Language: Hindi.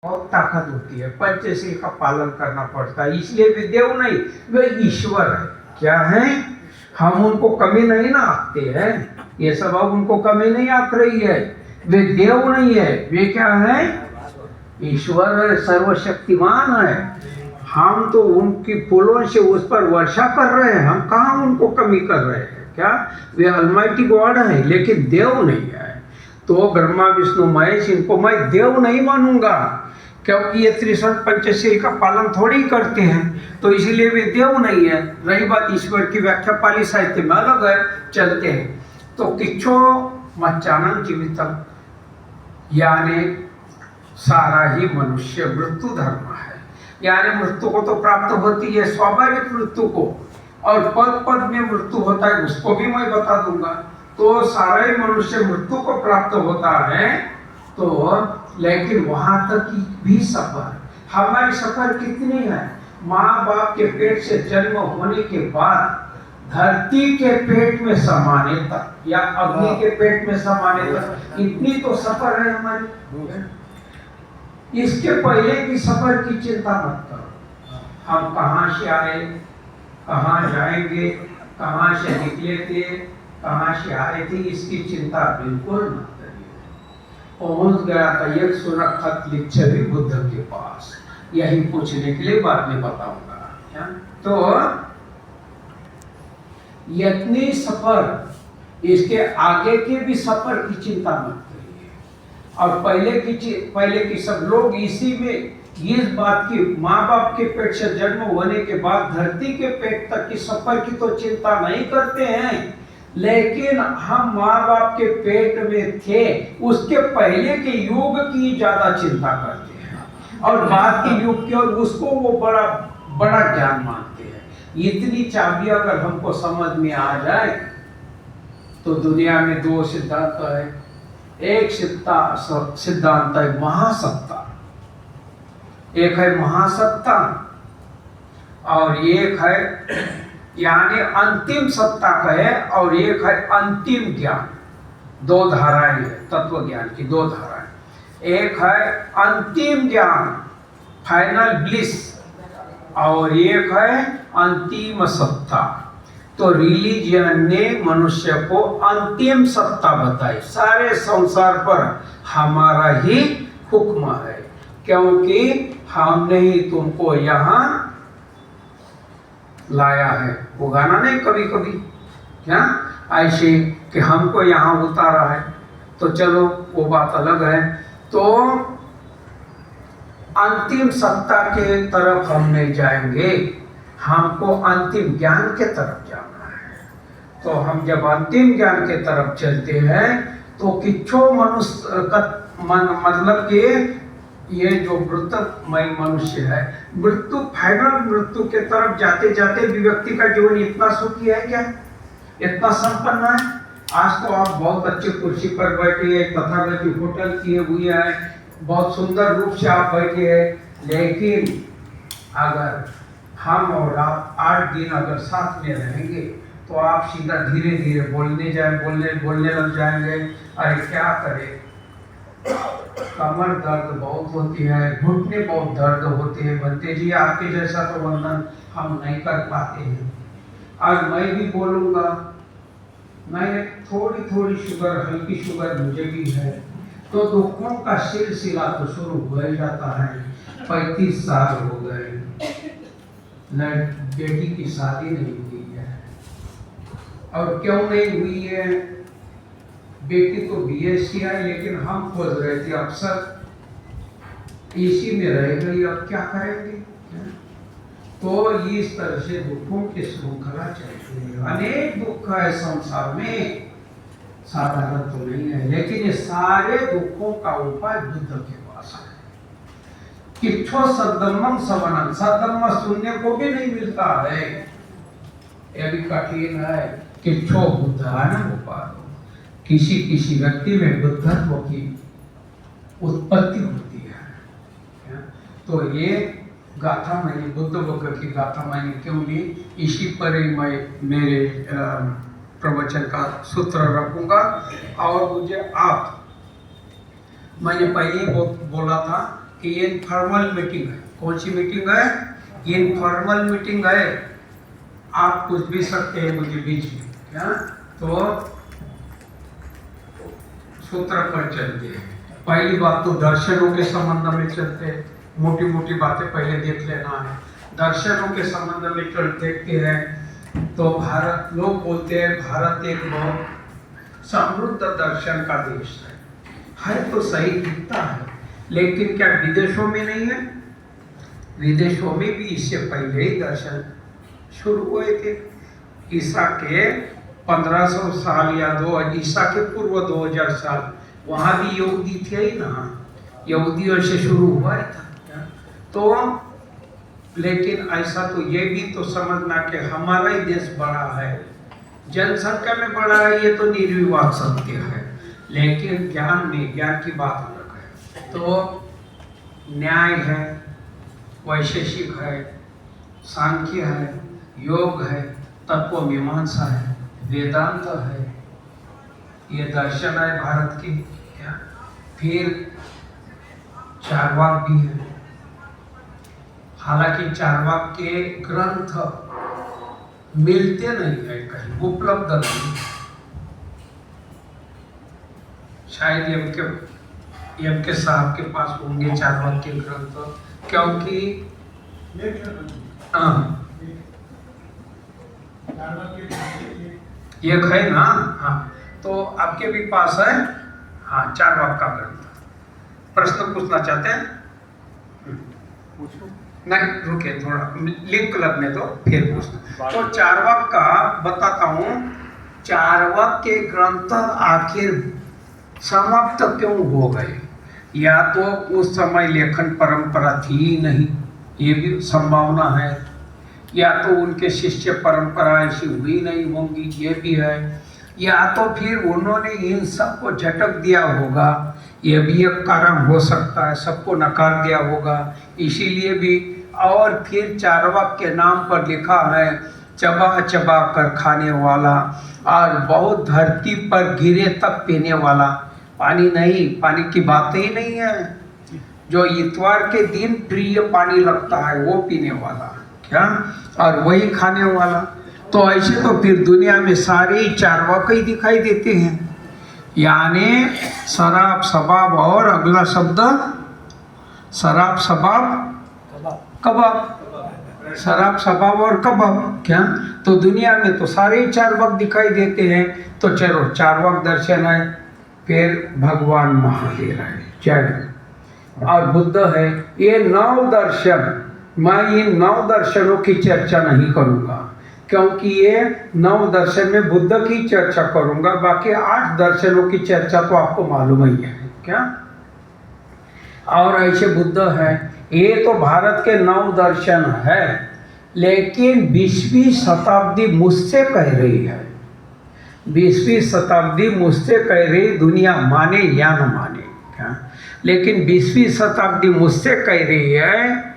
बहुत ताकत होती है, पंचशील का पालन करना पड़ता है। इसलिए वे देव नहीं, वे ईश्वर है। क्या है? हम उनको कमी नहीं ना आते हैं, ये सब अब उनको कमी नहीं आत रही है। वे देव नहीं है, वे क्या है? ईश्वर है, सर्वशक्तिमान है। हम तो उनकी फूलों से उस पर वर्षा कर रहे हैं, हम कहाँ उनको कमी कर रहे हैं? क्या वे अलमाइटी गॉड है, लेकिन देव नहीं है। तो ब्रह्मा विष्णु महेश, इनको मैं देव नहीं मानूंगा, क्योंकि ये त्रिशंग पंचशील का पालन थोड़ी करते हैं, तो इसलिए वे देव नहीं है। रही बात ईश्वर की व्याख्या पाली साहित्य में अलग है, चलते हैं। तो किच्छो मच्चानंद जीवितम, यानी सारा ही मनुष्य मृत्यु धर्म है। यानी मृत्यु को तो प्राप्त होती है, स्वाभाविक मृत्यु को, और पद पद में मृत्यु होता है, उसको भी मैं बता दूंगा। तो सारा ही मनुष्य मृत्यु को प्राप्त होता है। तो लेकिन वहां तक की भी सफर, हमारी सफर कितनी है? माँ बाप के पेट से जन्म होने के बाद धरती के पेट में समाने तक, या अग्नि के पेट में समाने तक, इतनी तो सफर है हमारी। इसके पहले की सफर की चिंता मत करो। हम कहाँ से आए, कहाँ जाएंगे, कहाँ से निकले थे, कहाँ से आए थे, इसकी चिंता बिल्कुल मत करिए। पहुंच गया था एक सुरक्षित लिच्छवी बुद्ध के पास, यही पूछने के लिए बाद में बताऊंगा। तो इतनी सफर, इसके आगे के भी सफर की चिंता मत करिए। और पहले की सब लोग इसी में, इस बात की, माँ बाप के पेट से जन्म होने के बाद धरती के पेट तक की सफर की तो चिंता नहीं करते हैं, लेकिन हम माँ बाप के पेट में थे उसके पहले के युग की ज्यादा चिंता करते हैं, और बाद के युग की, और उसको वो बड़ा बड़ा ज्ञान मानते हैं। इतनी चाबी अगर हमको समझ में आ जाए तो दुनिया में दो सिद्धांत है। एक सिद्धांत है महासत्ता, एक है महासत्ता, और एक है यानी अंतिम सत्ता का है, और एक है अंतिम ज्ञान। दो धाराएं हैं तत्व ज्ञान की, दो धाराएं। एक है अंतिम ज्ञान, फाइनल ब्लिस, और एक है अंतिम सत्ता। तो रिलीजियन ने मनुष्य को अंतिम सत्ता बताई। सारे संसार पर हमारा ही हुक्म है, क्योंकि हमने ही तुमको यहाँ लाया है। वो गाना नहीं कभी कभी क्या ऐसे कि हमको यहाँ उतारा है, तो चलो वो बात अलग है। तो अंतिम सत्ता के तरफ हम नहीं जाएंगे, हमको अंतिम ज्ञान के तरफ जाना है। तो हम जब अंतिम ज्ञान के तरफ चलते हैं तो किच्छो मनुष्य का मतलब कि ये जो मृतकमय मनुष्य है, मृत्यु, फाइनल मृत्यु के तरफ जाते जाते भी व्यक्ति का जीवन इतना सुखी है क्या, इतना संपन्न है? आज तो आप बहुत अच्छे कुर्सी पर बैठे हैं, तथागत होटल किए हुए हैं, बहुत सुंदर रूप से आप बैठे हैं, लेकिन अगर हम और आप 8 दिन अगर साथ में रहेंगे तो आप सीधा धीरे धीरे बोलने लग जाएंगे। अरे क्या करें, कमर दर्द बहुत होती है, घुटने बहुत दर्द होते हैं, बनते जी आपके जैसा तो वर्णन हम नहीं कर पाते हैं। आज मैं भी बोलूँगा, मैं थोड़ी थोड़ी शुगर, हल्की शुगर मुझे भी है, तो दुखों का सिलसिला तो शुरू हो ही जाता है। 35 साल हो गए, बेटी की शादी नहीं हुई है। और क्यों नहीं हुई है? बेटी तो BSc है, लेकिन हम खोज रहे थे अक्सर इसी में रह गई, अब क्या करेंगे? तो इस तरह से दुखों की श्रृंखला चलती है। अनेक दुख है संसार में, साधारण तो नहीं है, लेकिन ये सारे दुखों का उपाय बुद्ध के पास है। किच्छो सद्धम्मं सवनं, सद्धम्म सुनने को भी नहीं मिलता है, यह भी कठिन है। किच्छो बुद्धानं उपायो, किसी व्यक्ति में बुद्धत्व की उत्पत्ति होती है। तो ये गाथा मैंने, बुद्ध वक्र की गाथा मैंने क्यों ली, इसी पर ही मैं मेरे प्रवचन का सूत्र रखूंगा। और मुझे मैंने पहले ही बोला था कि ये इनफॉर्मल मीटिंग है। कौन सी मीटिंग है? इनफॉर्मल मीटिंग है, आप पूछ भी सकते हैं मुझे बीच में, क्या? तो सूत्र पर चलते हैं। पहली बात तो दर्शनों के संबंध में चलते हैं, मोटी मोटी बातें पहले देख लेना है। दर्शनों के संबंध में देखते हैं तो भारत, लोग बोलते हैं भारत एक बहुत समृद्ध दर्शन का देश है तो सही दिखता है, लेकिन क्या विदेशों में नहीं है? विदेशों में भी इससे पहले ही दर्शन शुरू हुए थे। ईसा के 1500 साल या ईसा के पूर्व 2000 साल वहाँ भी यहूदी थे ही ना, यहूदियों से शुरू हुआ था। तो लेकिन ऐसा तो ये भी तो समझना कि हमारा ही देश बड़ा है, जनसंख्या में बड़ा है, ये तो निर्विवाद सत्य है, लेकिन ज्ञान में, ज्ञान की बात अलग है। तो न्याय है, वैशेषिक है, सांख्य है, योग है, तत्व मीमांसा है, वेदांत है, ये दर्शन है भारत की। क्या फिर चारवाक भी है, हालांकि चारवाक के ग्रंथ मिलते नहीं है, कहीं उपलब्ध नहीं। शायद एम के साहब के पास होंगे चारवाक के ग्रंथ, क्योंकि एक है ना, हाँ, तो आपके भी पास है, हाँ, चारवाक का ग्रंथ। प्रश्न पूछना चाहते हैं? नहीं, रुके थोड़ा, लिंक लगने दो फिर पूछना। तो चारवाक का बताता हूँ, चारवाक के ग्रंथ आखिर समाप्त क्यों हो गए? या तो उस समय लेखन परंपरा थी ही नहीं, ये भी संभावना है, या तो उनके शिष्य परंपरा ऐसी हुई नहीं होंगी, ये भी है, या तो फिर उन्होंने इन सबको झटक दिया होगा, ये भी एक कारण हो सकता है, सबको नकार दिया होगा, इसीलिए भी। और फिर चारवाक के नाम पर लिखा है चबा चबा कर खाने वाला, और बहुत धरती पर गिरे तब पीने वाला। पानी नहीं, पानी की बात ही नहीं है, जो इतवार के दिन प्रिय पानी लगता है वो पीने वाला, क्या? और वही खाने वाला। तो ऐसे तो फिर दुनिया में सारे चारवाक ही दिखाई देते हैं, यानी शराब शबाब, और अगला शब्द शराब शबाब कबाब, शराब शबाब और कबाब, क्या? तो दुनिया में तो सारे चारवाक दिखाई देते हैं। तो चलो, चारवाक दर्शन है, फिर भगवान महावीर है, जय, और बुद्ध है। ये 9 दर्शन, मैं इन 9 दर्शनों की चर्चा नहीं करूँगा, क्योंकि ये 9 दर्शन में बुद्ध की चर्चा करूँगा, बाकी 8 दर्शनों की चर्चा तो आपको मालूम ही है, क्या? और ऐसे बुद्ध है, ये तो भारत के 9 दर्शन है, लेकिन 20वीं शताब्दी मुझसे कह रही है, 20वीं शताब्दी मुझसे कह रही, दुनिया माने या न माने, क्या? लेकिन 20वीं शताब्दी मुझसे कह रही है